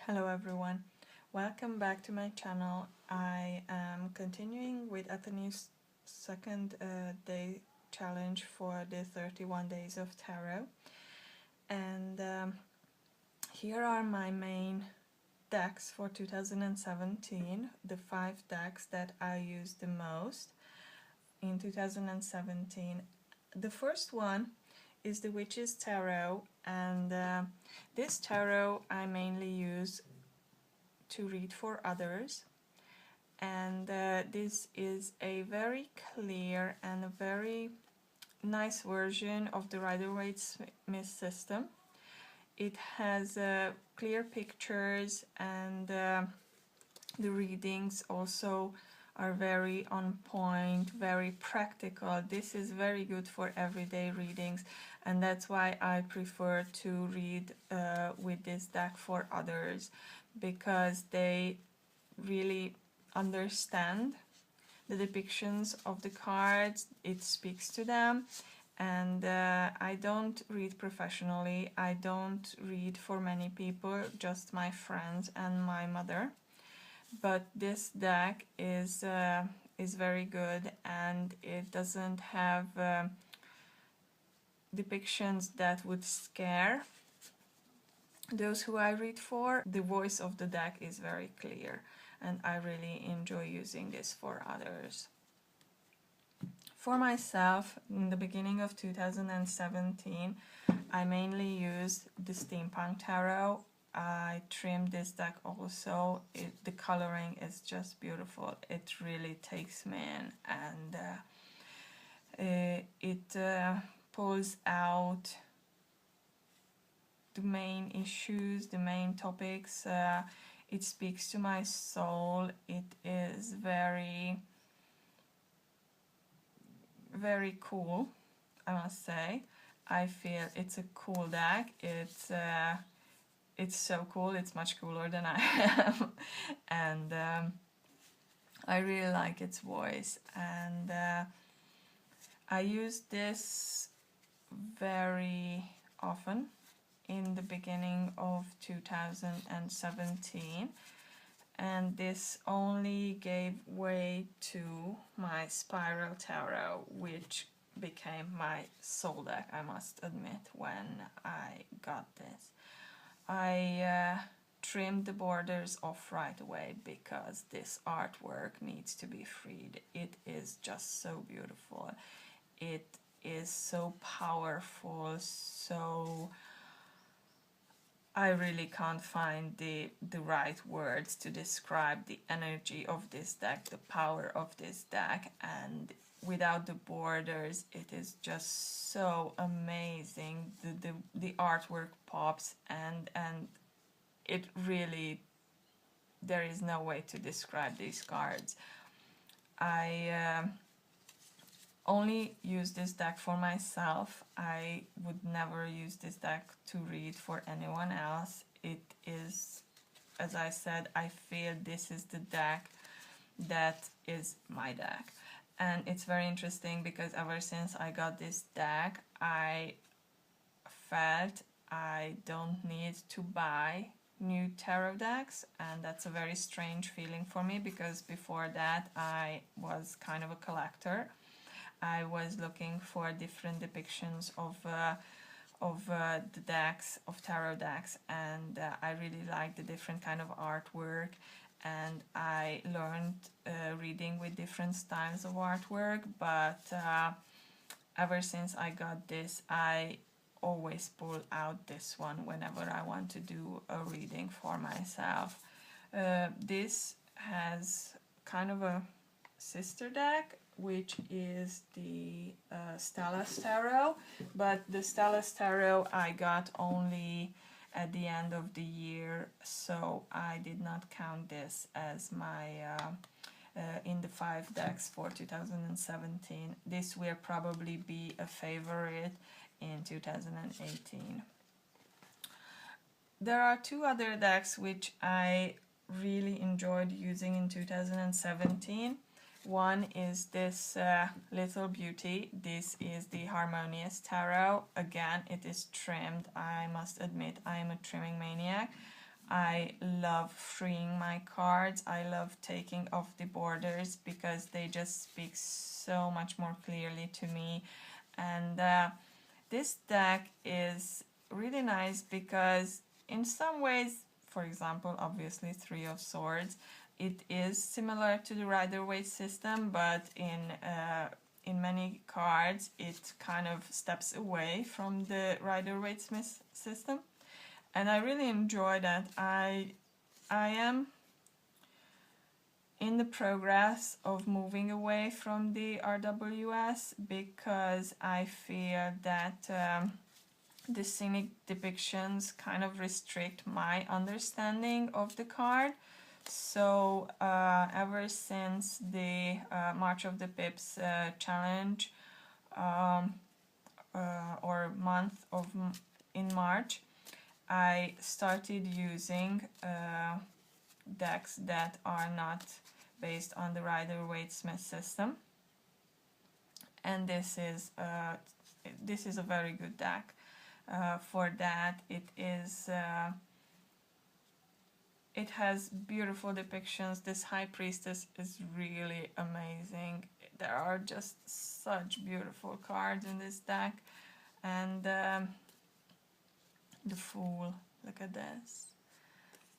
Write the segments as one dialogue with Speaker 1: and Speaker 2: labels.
Speaker 1: Hello everyone, welcome back to my channel. I am continuing with Ethony's second day challenge for the 31 days of tarot, and here are my main decks for 2017, the 5 decks that I used the most in 2017. The first one is the Witch's Tarot, and this tarot I mainly use to read for others, and this is a very clear and a very nice version of the Rider-Waite-Smith system. It has clear pictures, and the readings also are very on point, very practical. This is very good for everyday readings, and that's why I prefer to read with this deck for others, because they really understand the depictions of the cards, it speaks to them. And I don't read professionally, I don't read for many people, just my friends and my mother. But this deck is very good, and it doesn't have depictions that would scare those who I read for. The voice of the deck is very clear, and I really enjoy using this for others. For myself, in the beginning of 2017, I mainly used the Steampunk Tarot. I trimmed this deck also. The coloring is just beautiful. It really takes me in, and it pulls out the main issues, the main topics. It speaks to my soul. It is very, very cool, I must say. I feel it's a cool deck. It's so cool. It's much cooler than I am, and I really like its voice. And I use this very often in the beginning of 2017, and this only gave way to my Spiral Tarot, which became my soul deck, I must admit, when I got this. I trimmed the borders off right away because this artwork needs to be freed. It is just so beautiful. It is so powerful, so I really can't find the right words to describe the energy of this deck, the power of this deck, and without the borders it is just so amazing. The artwork pops, and it really, there is no way to describe these cards. I only use this deck for myself. I would never use this deck to read for anyone else. It is, as I said, I feel this is the deck that is my deck. And it's very interesting because ever since I got this deck, I felt I don't need to buy new tarot decks, and that's a very strange feeling for me, because before that I was kind of a collector. I was looking for different depictions of the decks, of tarot decks, and I really liked the different kind of artwork, and I learned reading with different styles of artwork. But ever since I got this, I always pull out this one whenever I want to do a reading for myself. This has kind of a sister deck, which is the Stellas Tarot, but the Stellas Tarot I got only at the end of the year, so I did not count this as my in the 5 decks for 2017. This will probably be a favorite in 2018. There are 2 other decks which I really enjoyed using in 2017. One is this little beauty. This is the Harmonious Tarot. Again, it is trimmed. I must admit, I am a trimming maniac. I love freeing my cards. I love taking off the borders because they just speak so much more clearly to me. And this deck is really nice because in some ways, for example, obviously Three of Swords, it is similar to the Rider-Waite system, but in many cards it kind of steps away from the Rider-Waite system. And I really enjoy that. I am in the progress of moving away from the RWS because I feel that the scenic depictions kind of restrict my understanding of the card. So ever since the March of the Pips challenge or month of in March, I started using decks that are not based on the Rider-Waite-Smith system, and this is a very good deck. For that, it has beautiful depictions. This High Priestess is really amazing. There are just such beautiful cards in this deck, and the Fool, look at this.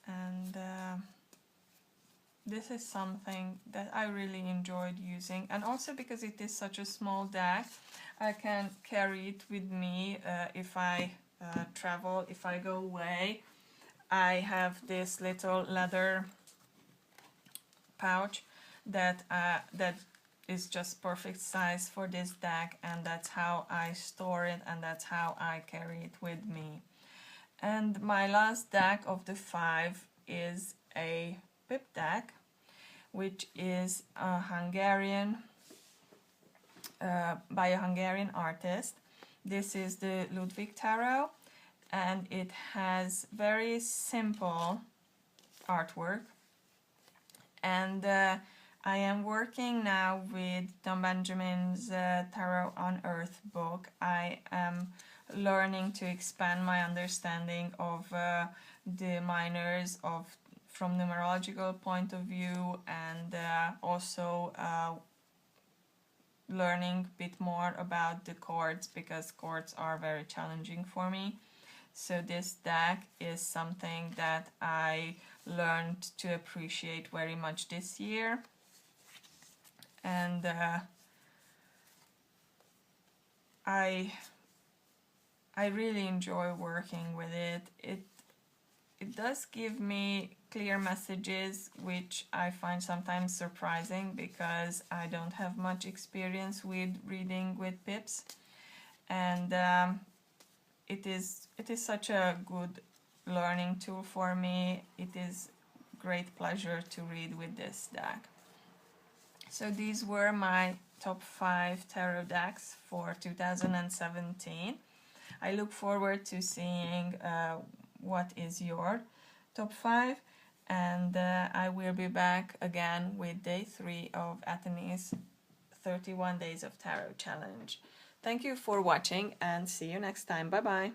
Speaker 1: And this is something that I really enjoyed using, and also because it is such a small deck, I can carry it with me if I travel, if I go away. I have this little leather pouch that is just perfect size for this deck, and that's how I store it, and that's how I carry it with me. And my last deck of the 5 is a pip deck, which is a Hungarian by a Hungarian artist. This is the Ludvig Tarot, and it has very simple artwork. And I am working now with Don Benjamin's Tarot on Earth book. I am learning to expand my understanding of the minors from numerological point of view, and also learning a bit more about the chords, because chords are very challenging for me. So this deck is something that I learned to appreciate very much this year, and I really enjoy working with it. It does give me clear messages, which I find sometimes surprising because I don't have much experience with reading with pips, and it is such a good learning tool for me. It is great pleasure to read with this deck. So these were my top 5 tarot decks for 2017. I look forward to seeing what is your top 5, and I will be back again with day 3 of Ethony's 31 Days of Tarot Challenge. Thank you for watching, and see you next time. Bye bye.